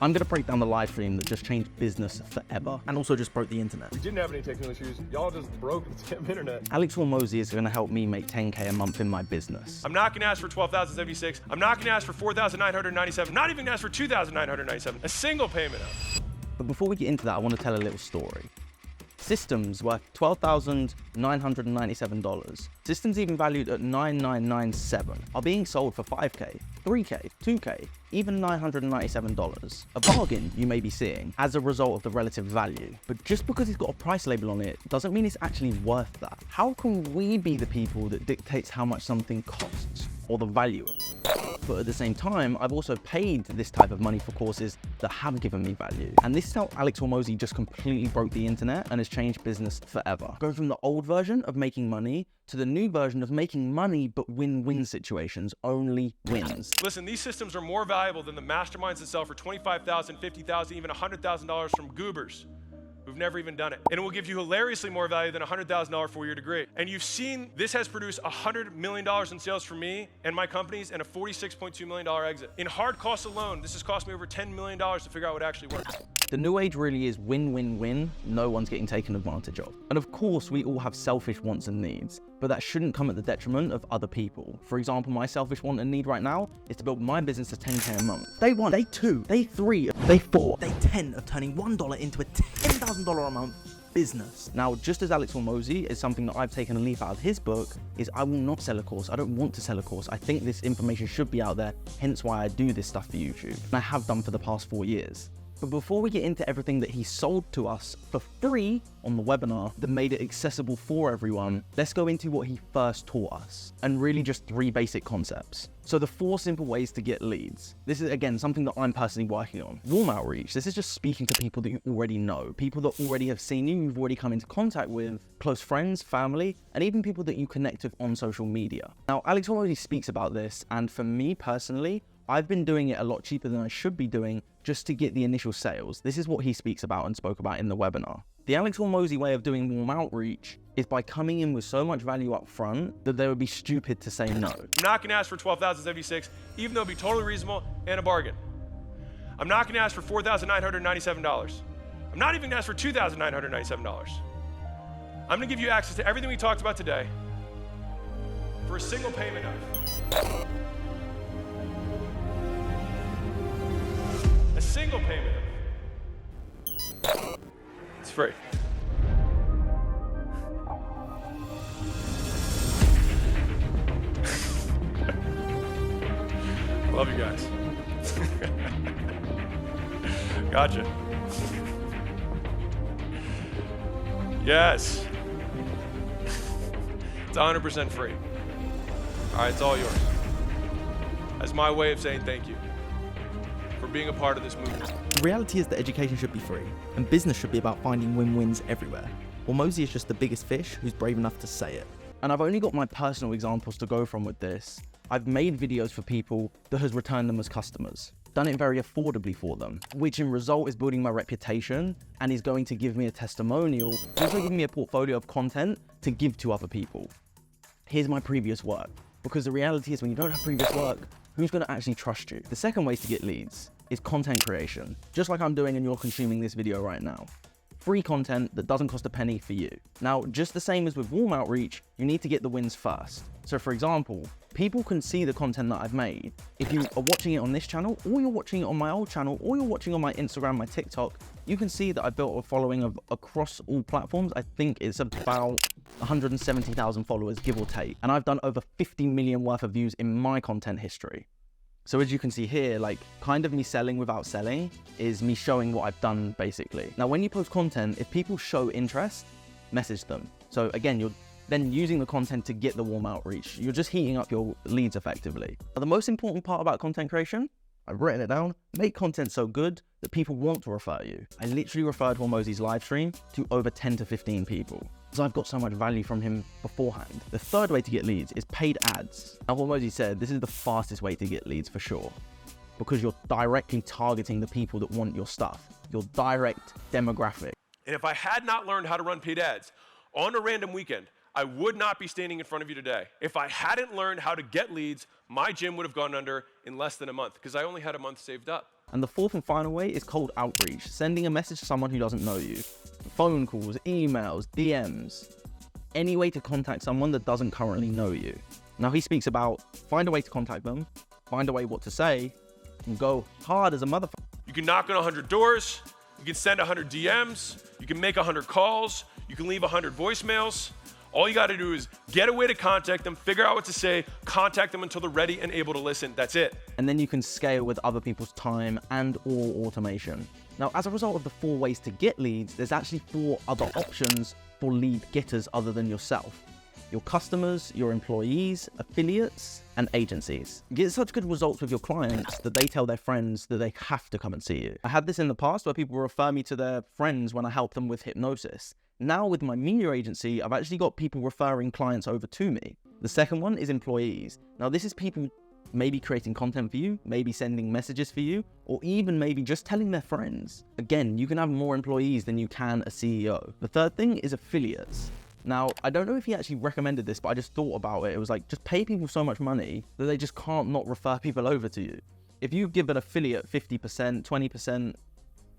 I'm going to break down the live stream that just changed business forever and also just broke the internet. We didn't have any technical issues. Y'all just broke the damn internet. Alex Hormozi is going to help me make 10K a month in my business. I'm not going to ask for 12,076. I'm not going to ask for 4,997. I'm not even going to ask for 2,997. A single payment of. But before we get into that, I want to tell a little story. Systems worth $12,997. Systems even valued at $9,997 are being sold for $5K, $3K, $2K, even $997. A bargain you may be seeing as a result of the relative value. But just because it's got a price label on it doesn't mean it's actually worth that. How can we be the people that dictates how much something costs or the value of it? But at the same time, I've also paid this type of money for courses that have given me value. And this is how Alex Hormozi just completely broke the internet and has changed business forever. Going from the old version of making money to the new version of making money, but win-win situations, only wins. Listen, these systems are more valuable than the masterminds that sell for $25,000, $50,000, even $100,000 from goobers who've never even done it. And it will give you hilariously more value than a $100,000 four-year degree. And you've seen this has produced $100 million in sales for me and my companies and a $46.2 million exit. In hard costs alone, this has cost me over $10 million to figure out what actually works. The new age really is win-win-win. No one's getting taken advantage of. And of course, we all have selfish wants and needs, but that shouldn't come at the detriment of other people. For example, my selfish want and need right now is to build my business to 10K a month. Day 1, day 2, day 3, day 4, day 10 of turning $1 into a $10,000 a month business. Now, just as Alex Hormozi is something that I've taken a leaf out of his book, is I will not sell a course. I don't want to sell a course. I think this information should be out there, hence why I do this stuff for YouTube. And I have done for the past 4 years. But before we get into everything that he sold to us for free on the webinar that made it accessible for everyone, let's go into what he first taught us, and really just 3 basic concepts. So the 4 simple ways to get leads. This is, again, something that I'm personally working on. Warm outreach. This is just speaking to people that you already know, people that already have seen you, you've already come into contact with, close friends, family, and even people that you connect with on social media. Now, Alex already speaks about this, and for me personally, I've been doing it a lot cheaper than I should be doing just to get the initial sales. This is what he speaks about and spoke about in the webinar. The Alex Hormozi way of doing warm outreach is by coming in with so much value up front that they would be stupid to say no. I'm not going to ask for 12,076, even though it'd be totally reasonable and a bargain. I'm not going to ask for $4,997. I'm not even going to ask for $2,997. I'm going to give you access to everything we talked about today for a single payment of a single payment. It's free. Love you guys. Gotcha. Yes. It's 100% free. All right, it's all yours. That's my way of saying thank you for being a part of this movement. The reality is that education should be free, and business should be about finding win-wins everywhere. Hormozi is just the biggest fish who's brave enough to say it. And I've only got my personal examples to go from with this. I've made videos for people that has returned them as customers, done it very affordably for them, which in result is building my reputation and is going to give me a testimonial, also giving me a portfolio of content to give to other people. Here's my previous work, because the reality is when you don't have previous work, who's going to actually trust you? The second way to get leads is content creation, just like I'm doing and you're consuming this video right now. Free content that doesn't cost a penny for you. Now, just the same as with warm outreach, you need to get the wins first. So for example, people can see the content that I've made. If you are watching it on this channel, or you're watching it on my old channel, or you're watching on my Instagram, my TikTok, you can see that I built a following of across all platforms. I think it's about 170,000 followers, give or take. And I've done over 50 million worth of views in my content history. So as you can see here, like kind of me selling without selling is me showing what I've done basically. Now, when you post content, if people show interest, message them. So again, you're then using the content to get the warm outreach. You're just heating up your leads effectively. Now, the most important part about content creation, I've written it down, make content so good that people want to refer you. I literally referred Hormozi's live stream to over 10 to 15 people. So I've got so much value from him beforehand. The third way to get leads is paid ads. Now, Hormozi said this is the fastest way to get leads for sure, because you're directly targeting the people that want your stuff, your direct demographic. And if I had not learned how to run paid ads on a random weekend, I would not be standing in front of you today. If I hadn't learned how to get leads, my gym would have gone under in less than a month because I only had a month saved up. And the fourth and final way is cold outreach, sending a message to someone who doesn't know you. Phone calls, emails, DMs, any way to contact someone that doesn't currently know you. Now he speaks about find a way to contact them, find a way what to say, and go hard as a motherfucker. You can knock on 100 doors, you can send 100 DMs, you can make 100 calls, you can leave 100 voicemails. All you gotta do is get a way to contact them, figure out what to say, contact them until they're ready and able to listen. That's it. And then you can scale with other people's time and or automation. Now, as a result of the 4 ways to get leads, there's actually 4 other options for lead getters other than yourself. Your customers, your employees, affiliates, and agencies. Get such good results with your clients that they tell their friends that they have to come and see you. I had this in the past where people refer me to their friends when I help them with hypnosis. Now with my media agency, I've actually got people referring clients over to me. The second one is employees. Now this is people maybe creating content for you, maybe sending messages for you, or even maybe just telling their friends. Again, you can have more employees than you can a CEO. The third thing is affiliates. Now, I don't know if he actually recommended this, but I just thought about it. It was like, just pay people so much money that they just can't not refer people over to you. If you give an affiliate 50%, 20%,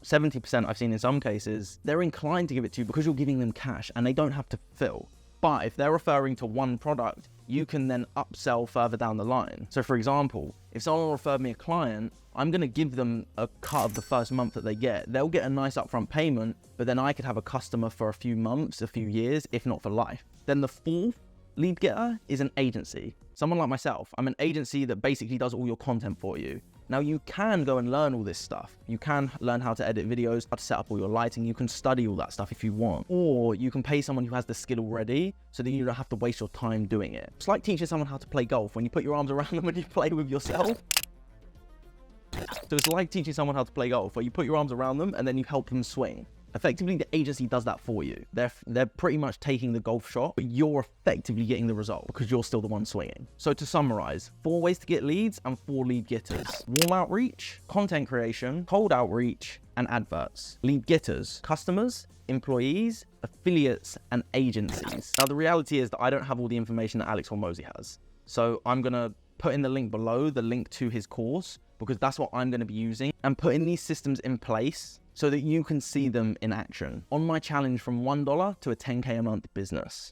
70%, I've seen in some cases, they're inclined to give it to you because you're giving them cash and they don't have to fulfill. But if they're referring to one product, you can then upsell further down the line. So for example, if someone referred me a client, I'm gonna give them a cut of the first month that they get. They'll get a nice upfront payment, but then I could have a customer for a few months, a few years, if not for life. Then the fourth lead getter is an agency. Someone like myself, I'm an agency that basically does all your content for you. Now you can go and learn all this stuff. You can learn how to edit videos, how to set up all your lighting. You can study all that stuff if you want. Or you can pay someone who has the skill already so that you don't have to waste your time doing it. It's like teaching someone how to play golf when you put your arms around them and you play with yourself. So it's like teaching someone how to play golf where you put your arms around them and then you help them swing. Effectively, the agency does that for you. They're pretty much taking the golf shot, but you're effectively getting the result because you're still the one swinging. So to summarize, 4 ways to get leads and 4 lead getters. Warm outreach, content creation, cold outreach, and adverts. Lead getters, customers, employees, affiliates, and agencies. Now the reality is that I don't have all the information that Alex Hormozi has. So I'm gonna put in the link below, the link to his course, because that's what I'm gonna be using, and putting these systems in place so that you can see them in action on my challenge from $1 to a 10K a month business.